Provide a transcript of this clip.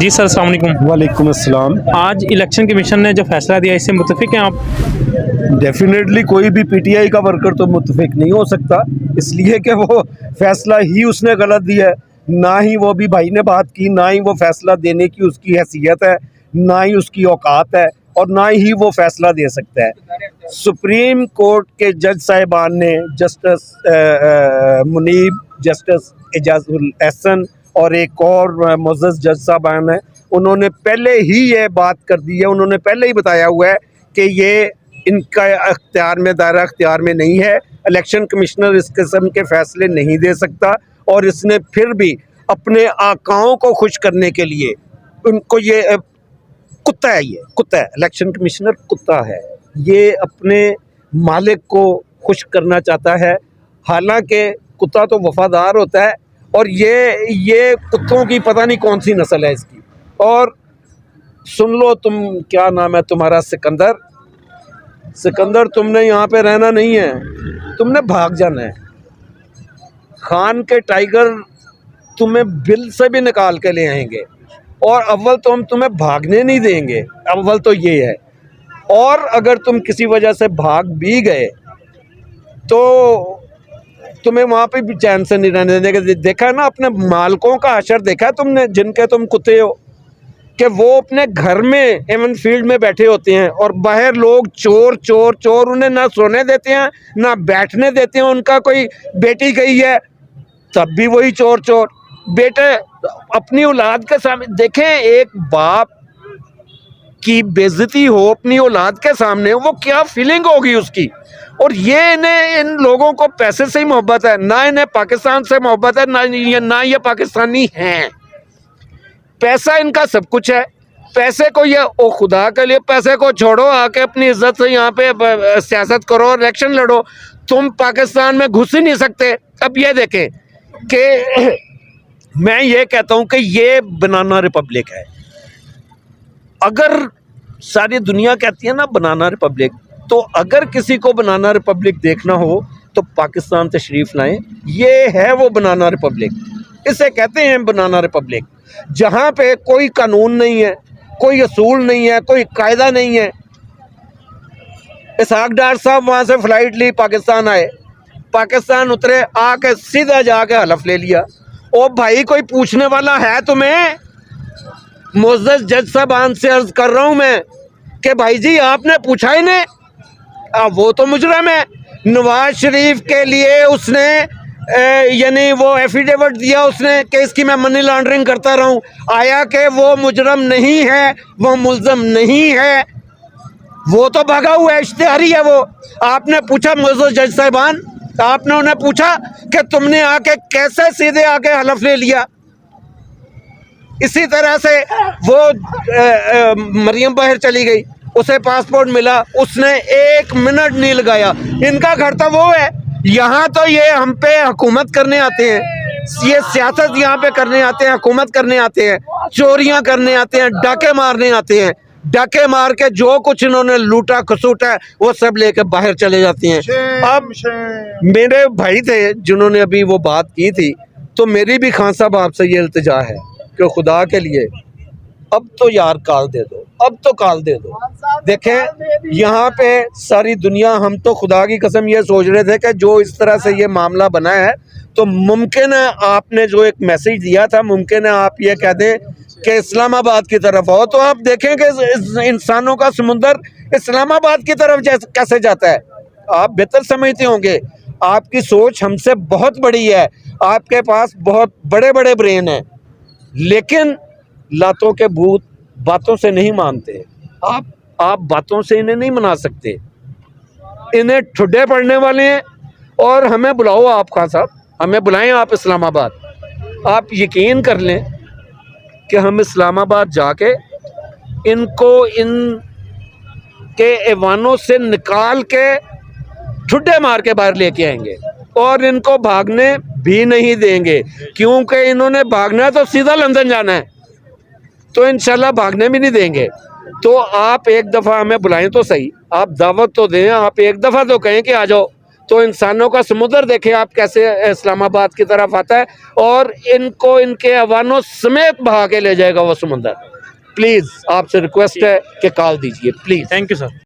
जी sir, अस्सलाम वालेकुम। वालेकुम अस्सलाम। आज इलेक्शन कमीशन ने जो फैसला दिया, इससे मुत्तफिक हैं आप? डेफिनेटली कोई भी पीटीआई का वर्कर तो मुत्तफिक नहीं हो सकता, इसलिए कि वो फैसला ही उसने गलत दिया है। ना ही वो भी भाई ने बात की, ना ही वो फैसला देने की उसकी हैसियत है, ना ही उसकी औकात है, और ना ही वो फैसला दे सकता है। सुप्रीम कोर्ट के जज साहिबान ने जस्टिस मुनीब, जस्टिस एजाजुल एहसन और एक और मुअज़्ज़ज़ जज साहबान है, उन्होंने पहले ही ये बात कर दी है। उन्होंने पहले ही बताया हुआ है कि ये इनका अख्तियार में, दायरा अख्तियार में नहीं है। इलेक्शन कमिश्नर इस किस्म के फैसले नहीं दे सकता, और इसने फिर भी अपने आकाओं को खुश करने के लिए उनको ये कुत्ता है, ये कुत्ता है, इलेक्शन कमिश्नर कुत्ता है। ये अपने मालिक को खुश करना चाहता है, हालांकि कुत्ता तो वफादार होता है, और ये कुत्तों की पता नहीं कौन सी नस्ल है इसकी। और सुन लो, तुम, क्या नाम है तुम्हारा, सिकंदर, सिकंदर, तुमने यहाँ पे रहना नहीं है, तुमने भाग जाना है। खान के टाइगर तुम्हें बिल से भी निकाल के ले आएंगे, और अव्वल तो हम तुम्हें भागने नहीं देंगे, अव्वल तो ये है। और अगर तुम किसी वजह से भाग भी गए तो तुम्हें वहाँ पे भी चैन से नहीं रहने देंगे। देखा है ना, अपने मालकों का हशर देखा है तुमने, जिनके तुम कुत्ते हो, कि वो अपने घर में एवन फील्ड में बैठे होते हैं, और बाहर लोग चोर चोर चोर, उन्हें ना सोने देते हैं ना बैठने देते हैं। उनका कोई बेटी गई है तब भी वही चोर चोर। बेटे अपनी औलाद के सामने देखें, एक बाप की बेइज्जती हो अपनी औलाद के सामने, वो क्या फीलिंग होगी उसकी। और ये इन्हें, इन लोगों को पैसे से ही मोहब्बत है, ना इन्हें पाकिस्तान से मोहब्बत है, ना ये पाकिस्तानी हैं। पैसा इनका सब कुछ है। पैसे को ये, ओ खुदा के लिए पैसे को छोड़ो, आके अपनी इज्जत से यहाँ पे सियासत करो, इलेक्शन लड़ो। तुम पाकिस्तान में घुस ही नहीं सकते। अब ये देखें कि मैं ये कहता हूँ कि ये बनाना रिपब्लिक है। अगर सारी दुनिया कहती है ना बनाना रिपब्लिक, तो अगर किसी को बनाना रिपब्लिक देखना हो तो पाकिस्तान तशरीफ़ लाएं। ये है वो बनाना रिपब्लिक, इसे कहते हैं बनाना रिपब्लिक, जहाँ पे कोई कानून नहीं है, कोई असूल नहीं है, कोई कायदा नहीं है। इसहाक डार साहब वहाँ से फ़्लाइट ली, पाकिस्तान आए, पाकिस्तान उतरे, आके सीधा जाके हलफ ले लिया। ओ भाई, कोई पूछने वाला है तुम्हें? मुअज़्ज़ज़ जज साहबान से अर्ज़ कर रहा हूँ मैं कि भाई जी आपने पूछा ही नहीं। वो तो मुजरम है। नवाज शरीफ के लिए उसने यानी वो एफिडेविट दिया उसने कि इसकी मैं मनी लॉन्ड्रिंग करता रहा हूँ। आया कि वो मुजरम नहीं है, वो मुल्ज़म नहीं है, वो तो भागा हुआ है, इश्तिहारी है वो। आपने पूछा मुअज़्ज़ज़ जज साहिबान, आपने उन्हें पूछा कि तुमने आके कैसे सीधे आके हलफ ले लिया। इसी तरह से वो मरियम बाहर चली गई, उसे पासपोर्ट मिला, उसने 1 मिनट नहीं लगाया। इनका घर तो वो है, यहाँ तो ये हम पे हुकूमत करने आते हैं, ये सियासत यहाँ पे करने आते हैं, हुकूमत करने आते हैं, चोरियाँ करने आते हैं, डाके मारने आते हैं। डाके मार के जो कुछ इन्होंने लूटा खसूटा वो सब लेके बाहर चले जाते हैं। अब मेरे भाई थे जिन्होंने अभी वो बात की थी, तो मेरी भी खान साहब आपसे ये इल्तिजा है कि खुदा के लिए अब तो यार कॉल दे दो, अब तो कॉल दे दो। देखें यहाँ पे सारी दुनिया, हम तो खुदा की कसम ये सोच रहे थे कि जो इस तरह से ये मामला बना है, तो मुमकिन है आपने जो एक मैसेज दिया था, मुमकिन है आप ये कह दें कि इस्लामाबाद की तरफ हो, तो आप देखें कि इंसानों का समुंदर इस्लामाबाद की तरफ कैसे जाता है। आप बेहतर समझते होंगे, आपकी सोच हमसे बहुत बड़ी है, आपके पास बहुत बड़े बड़े ब्रेन हैं, लेकिन लातों के भूत बातों से नहीं मानते। आप बातों से इन्हें नहीं मना सकते, इन्हें ठुड्डे पड़ने वाले हैं। और हमें बुलाओ आप, खान साहब हमें बुलाएं आप इस्लामाबाद। आप यकीन कर लें कि हम इस्लामाबाद जाके इनको इनके ऐवानों से निकाल के ठुड्डे मार के बाहर लेके आएंगे, और इनको भागने भी नहीं देंगे, क्योंकि इन्होंने भागना है तो सीधा लंदन जाना है, तो इंशाल्लाह भागने भी नहीं देंगे। तो आप एक दफ़ा हमें बुलाएं तो सही, आप दावत तो दें, आप एक दफ़ा तो कहें कि आ जाओ, तो इंसानों का समुद्र देखें आप कैसे इस्लामाबाद की तरफ आता है और इनको इनके अवानों समेत बहा के ले जाएगा वो समुद्र। प्लीज़ आपसे रिक्वेस्ट है कि कॉल दीजिए प्लीज़। Thank you sir.